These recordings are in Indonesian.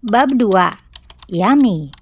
Bab 2. Yummy.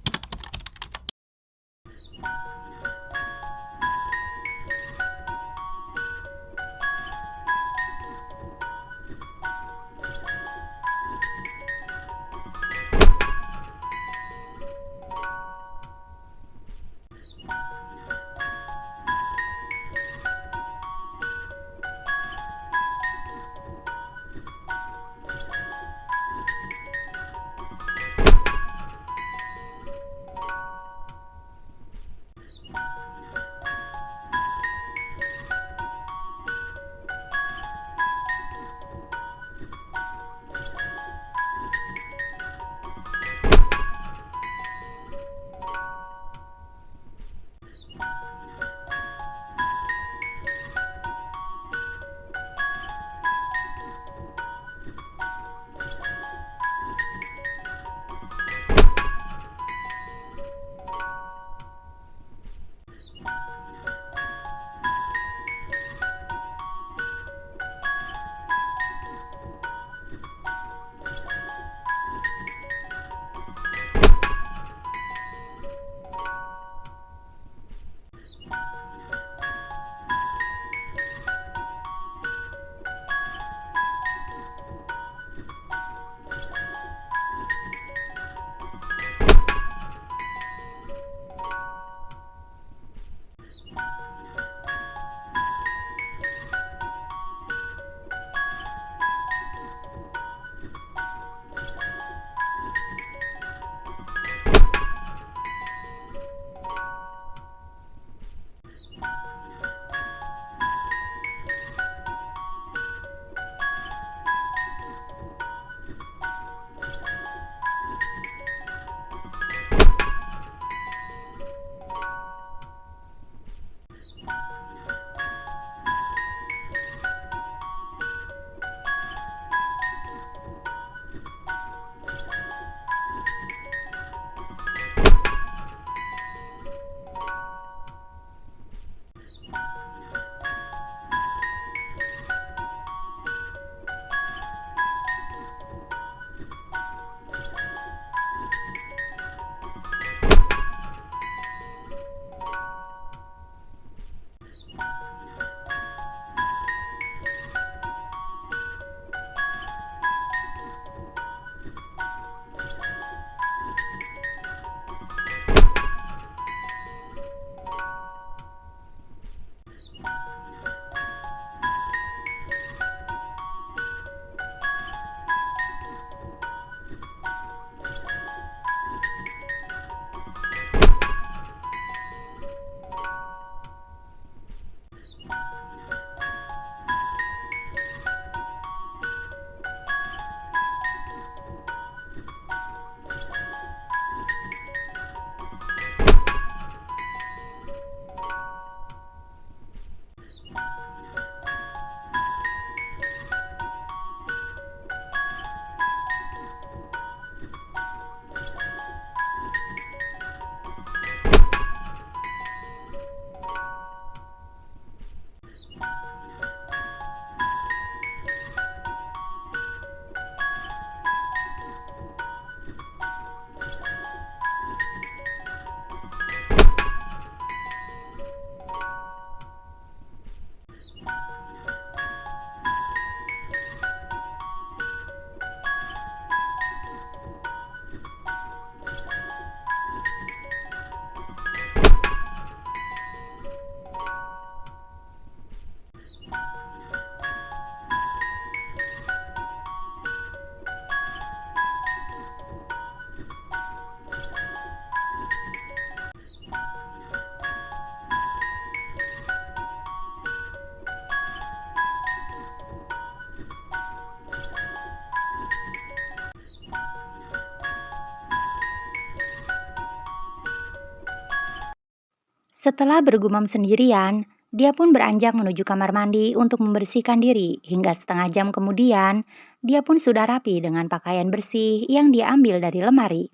Setelah bergumam sendirian, dia pun beranjak menuju kamar mandi untuk membersihkan diri. Hingga setengah jam kemudian, dia pun sudah rapi dengan pakaian bersih yang dia ambil dari lemari.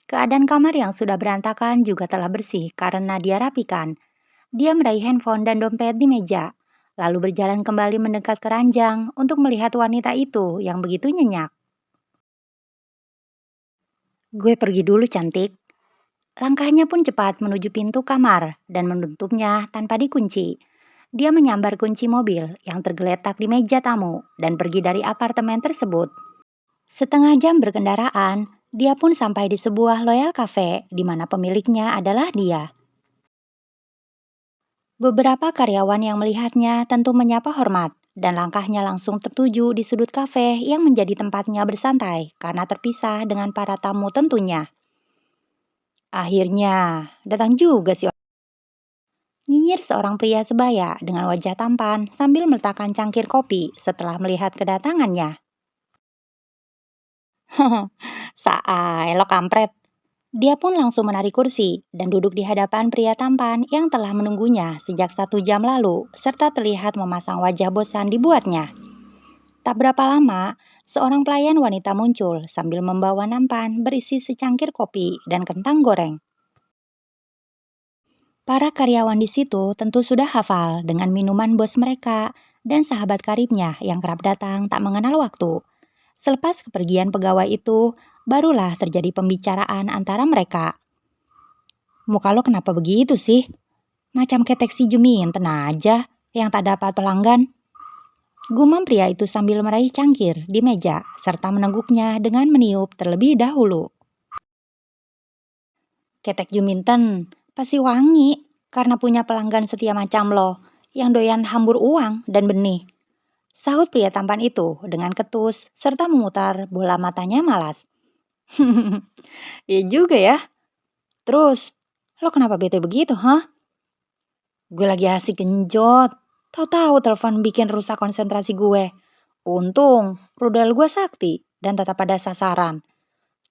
Keadaan kamar yang sudah berantakan juga telah bersih karena dia rapikan. Dia meraih handphone dan dompet di meja, lalu berjalan kembali mendekat ke ranjang untuk melihat wanita itu yang begitu nyenyak. Gue pergi dulu cantik. Langkahnya pun cepat menuju pintu kamar dan menutupnya tanpa dikunci. Dia menyambar kunci mobil yang tergeletak di meja tamu dan pergi dari apartemen tersebut. Setengah jam berkendaraan, dia pun sampai di sebuah Loyal Cafe di mana pemiliknya adalah dia. Beberapa karyawan yang melihatnya tentu menyapa hormat dan langkahnya langsung tertuju di sudut kafe yang menjadi tempatnya bersantai karena terpisah dengan para tamu tentunya. Akhirnya, datang juga si nyinyir seorang pria sebaya dengan wajah tampan sambil meletakkan cangkir kopi setelah melihat kedatangannya. Saai lo kampret. Dia pun langsung menarik kursi dan duduk di hadapan pria tampan yang telah menunggunya sejak 1 jam lalu, serta terlihat memasang wajah bosan dibuatnya. Tak berapa lama, seorang pelayan wanita muncul sambil membawa nampan berisi secangkir kopi dan kentang goreng. Para karyawan di situ tentu sudah hafal dengan minuman bos mereka dan sahabat karibnya yang kerap datang tak mengenal waktu. Selepas kepergian pegawai itu, barulah terjadi pembicaraan antara mereka. Muka lo kenapa begitu sih? Macam ketek si Juminten aja yang tak dapat pelanggan. Gumam pria itu sambil meraih cangkir di meja serta meneguknya dengan meniup terlebih dahulu. Ketek Juminten pasti wangi karena punya pelanggan setia macam lo yang doyan hambur uang dan benih. Sahut pria tampan itu dengan ketus serta memutar bola matanya malas. Iya juga ya. Terus, lo kenapa bete begitu, hah? Gue lagi asik genjot. Tahu-tahu telepon bikin rusak konsentrasi gue. Untung, rudal gue sakti dan tetap pada sasaran.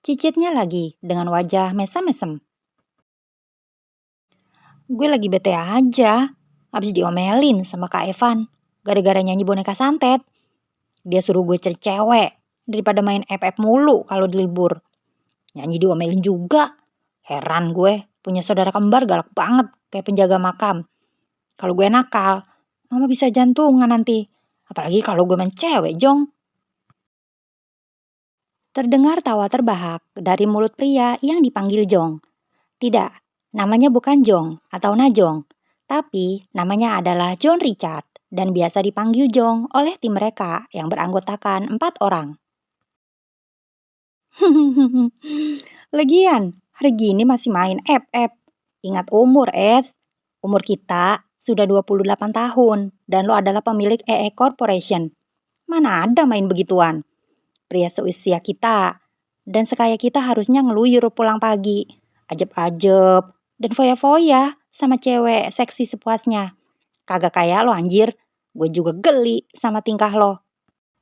Cicitnya lagi dengan wajah mesem-mesem. Gue lagi bete aja. Habis diomelin sama Kak Evan. Gara-gara nyanyi boneka santet. Dia suruh gue cari cewek daripada main FF mulu kalau di libur. Nyanyi diomelin juga. Heran gue, punya saudara kembar galak banget kayak penjaga makam. Kalau gue nakal, mama bisa jantungan nanti. Apalagi kalau gue main cewek, Jong. Terdengar tawa terbahak dari mulut pria yang dipanggil Jong. Tidak, namanya bukan Jong atau Najong, tapi namanya adalah John Richard dan biasa dipanggil Jong oleh tim mereka yang beranggotakan 4 orang. Lagian, hari gini masih main FF. Ingat umur, Ed. Umur kita sudah 28 tahun dan lo adalah pemilik EE Corporation. Mana ada main begituan? Pria seusia kita dan sekaya kita harusnya ngeluyur pulang pagi. Ajeb-ajeb dan foya-foya sama cewek seksi sepuasnya. Kagak kayak lo anjir. Gue juga geli sama tingkah lo.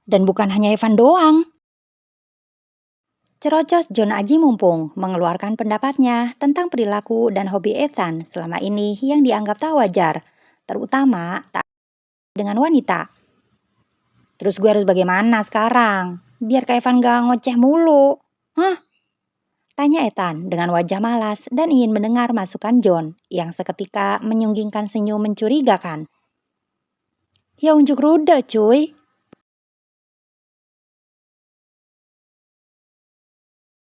Dan bukan hanya Evan doang. Cerocos John Aji Mumpung mengeluarkan pendapatnya tentang perilaku dan hobi Ethan selama ini yang dianggap tak wajar, terutama tak dengan wanita. Terus gue harus bagaimana sekarang? Biar Kak Evan gak ngoceh mulu. Hah? Tanya Ethan dengan wajah malas dan ingin mendengar masukan John yang seketika menyunggingkan senyum mencurigakan. Ya unjuk rudal cuy,